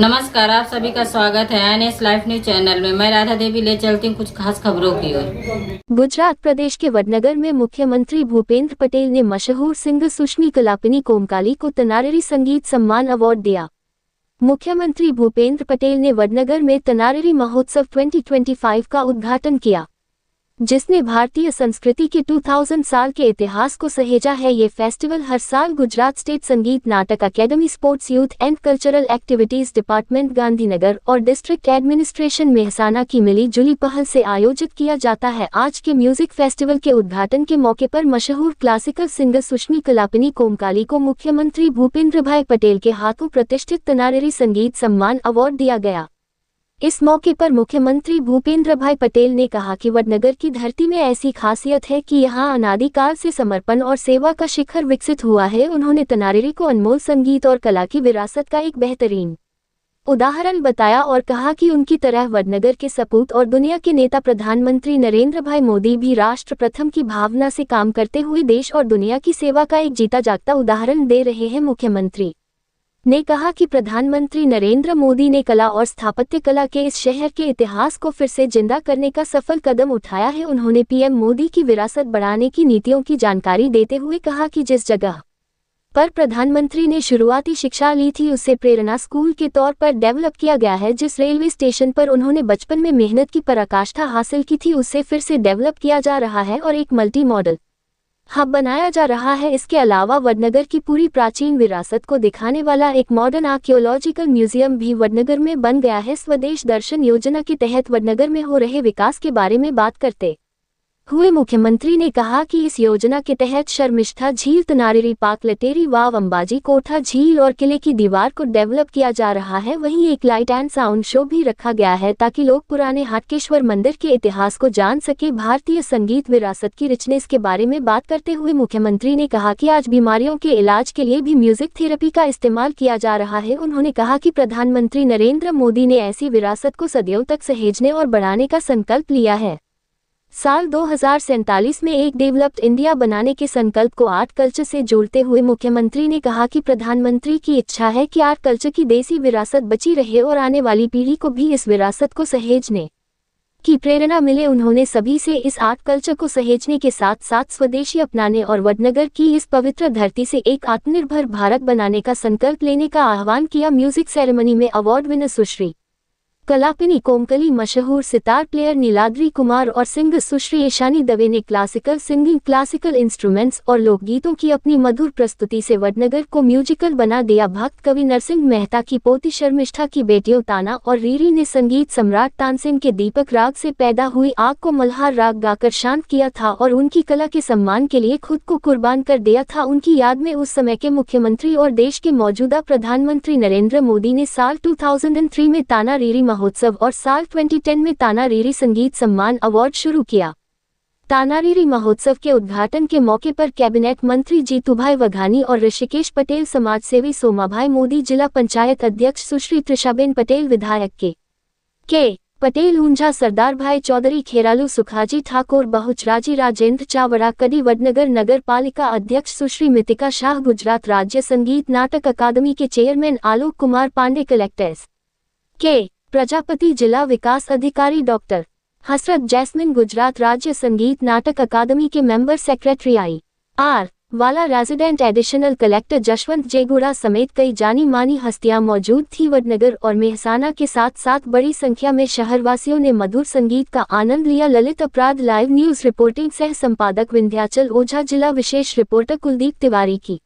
नमस्कार, आप सभी का स्वागत है एनएस लाइव न्यूज चैनल में। मैं राधा देवी ले चलती हूँ कुछ खास खबरों की ओर। गुजरात प्रदेश के वडनगर में मुख्यमंत्री भूपेंद्र पटेल ने मशहूर सिंगर सुश्मी कलापिनी कोमकाली को तनारेरी संगीत सम्मान अवार्ड दिया। मुख्यमंत्री भूपेंद्र पटेल ने वडनगर में तनारेरी महोत्सव 2025 का उद्घाटन किया, जिसने भारतीय संस्कृति के 2000 साल के इतिहास को सहेजा है। ये फेस्टिवल हर साल गुजरात स्टेट संगीत नाटक academy, sports, youth and cultural activities department Gandhinagar और डिस्ट्रिक्ट एडमिनिस्ट्रेशन मेहसाना की मिली जुली पहल से आयोजित किया जाता है। आज के म्यूजिक फेस्टिवल के उद्घाटन के मौके पर मशहूर क्लासिकल सिंगर सुश्मी कलापिनी कोमकाली को मुख्यमंत्री भूपेंद्र भाई पटेल के हाथों प्रतिष्ठित तनारेरी संगीत सम्मान अवार्ड दिया गया। इस मौके पर मुख्यमंत्री भूपेंद्र भाई पटेल ने कहा कि वडनगर की धरती में ऐसी खासियत है कि यहाँ अनादिकाल से समर्पण और सेवा का शिखर विकसित हुआ है। उन्होंने तनारेरी को अनमोल संगीत और कला की विरासत का एक बेहतरीन उदाहरण बताया और कहा कि उनकी तरह वडनगर के सपूत और दुनिया के नेता प्रधानमंत्री नरेंद्र भाई मोदी भी राष्ट्र प्रथम की भावना से काम करते हुए देश और दुनिया की सेवा का एक जीता जागता उदाहरण दे रहे हैं। मुख्यमंत्री ने कहा कि प्रधानमंत्री नरेंद्र मोदी ने कला और स्थापत्य कला के इस शहर के इतिहास को फिर से जिंदा करने का सफल कदम उठाया है। उन्होंने पीएम मोदी की विरासत बढ़ाने की नीतियों की जानकारी देते हुए कहा कि जिस जगह पर प्रधानमंत्री ने शुरुआती शिक्षा ली थी उसे प्रेरणा स्कूल के तौर पर डेवलप किया गया है। जिस रेलवे स्टेशन पर उन्होंने बचपन में मेहनत की पराकाष्ठा हासिल की थी उसे फिर से डेवलप किया जा रहा है और एक मल्टी मॉडल हब बनाया जा रहा है। इसके अलावा वडनगर की पूरी प्राचीन विरासत को दिखाने वाला एक मॉडर्न आर्कियोलॉजिकल म्यूजियम भी वडनगर में बन गया है। स्वदेश दर्शन योजना के तहत वडनगर में हो रहे विकास के बारे में बात करते हुए मुख्यमंत्री ने कहा कि इस योजना के तहत शर्मिष्ठा झील, तनारेरी पार्क, लटेरी वाव, अंबाजी कोठा झील और किले की दीवार को डेवलप किया जा रहा है। वहीं एक लाइट एंड साउंड शो भी रखा गया है ताकि लोग पुराने हाटकेश्वर मंदिर के इतिहास को जान सके। भारतीय संगीत विरासत की रिचनेस के बारे में बात करते हुए मुख्यमंत्री ने कहा कि आज बीमारियों के इलाज के लिए भी म्यूजिक थेरेपी का इस्तेमाल किया जा रहा है। उन्होंने कहा कि प्रधानमंत्री नरेंद्र मोदी ने ऐसी विरासत को सदियों तक सहेजने और बढ़ाने का संकल्प लिया है। साल 2047 में एक डेवलप्ड इंडिया बनाने के संकल्प को आर्ट कल्चर से जोड़ते हुए मुख्यमंत्री ने कहा कि प्रधानमंत्री की इच्छा है कि आर्ट कल्चर की देसी विरासत बची रहे और आने वाली पीढ़ी को भी इस विरासत को सहेजने की प्रेरणा मिले। उन्होंने सभी से इस आर्ट कल्चर को सहेजने के साथ साथ स्वदेशी अपनाने और वडनगर की इस पवित्र धरती से एक आत्मनिर्भर भारत बनाने का संकल्प लेने का आह्वान किया। म्यूजिक सेरेमनी में अवार्ड विनर सुश्री कलापिनी कोमकली, मशहूर सितार प्लेयर नीलाद्री कुमार और सिंगर सुश्री ईशानी दवे ने क्लासिकल सिंगिंग, क्लासिकल इंस्ट्रूमेंट्स और लोकगीतों की अपनी मधुर प्रस्तुति से वडनगर को म्यूजिकल बना दिया। भक्त कवि नरसिंह मेहता की पोती शर्मिष्ठा की बेटियों ताना और रीरी ने संगीत सम्राट तानसेन के दीपक राग से पैदा हुई आग को मल्हार राग गाकर शांत किया था और उनकी कला के सम्मान के लिए खुद को कुर्बान कर दिया था। उनकी याद में उस समय के मुख्यमंत्री और देश के मौजूदा प्रधानमंत्री नरेंद्र मोदी ने साल 2003 में ताना रीरी महोत्सव और साल 2010 में तानारीरी संगीत सम्मान अवार्ड शुरू किया। तानारीरी महोत्सव के उद्घाटन के मौके पर कैबिनेट मंत्री जीतूभाई वघानी और ऋषिकेश पटेल, समाजसेवी सोमाभाई मोदी, जिला पंचायत अध्यक्ष सुश्री त्रिषाबेन पटेल, विधायक के पटेल ऊंझा, सरदार भाई चौधरी, खेरालू सुखाजी ठाकुर, बहुचराजी राजेंद्र चावड़ा, कडी वडनगर नगर पालिका अध्यक्ष सुश्री मितिका शाह, गुजरात राज्य संगीत नाटक अकादमी के चेयरमैन आलोक कुमार पांडे, कलेक्टर्स के प्रजापति, जिला विकास अधिकारी डॉक्टर हसरत जैस्मिन, गुजरात राज्य संगीत नाटक अकादमी के मेंबर सेक्रेटरी IR वाला, रेजिडेंट एडिशनल कलेक्टर जशवंत जेगुड़ा समेत कई जानी मानी हस्तियां मौजूद थी। वडनगर और मेहसाना के साथ साथ बड़ी संख्या में शहरवासियों ने मधुर संगीत का आनंद लिया। ललित अपराध लाइव न्यूज रिपोर्टिंग, सह संपादक विंध्याचल ओझा, जिला विशेष रिपोर्टर कुलदीप तिवारी की।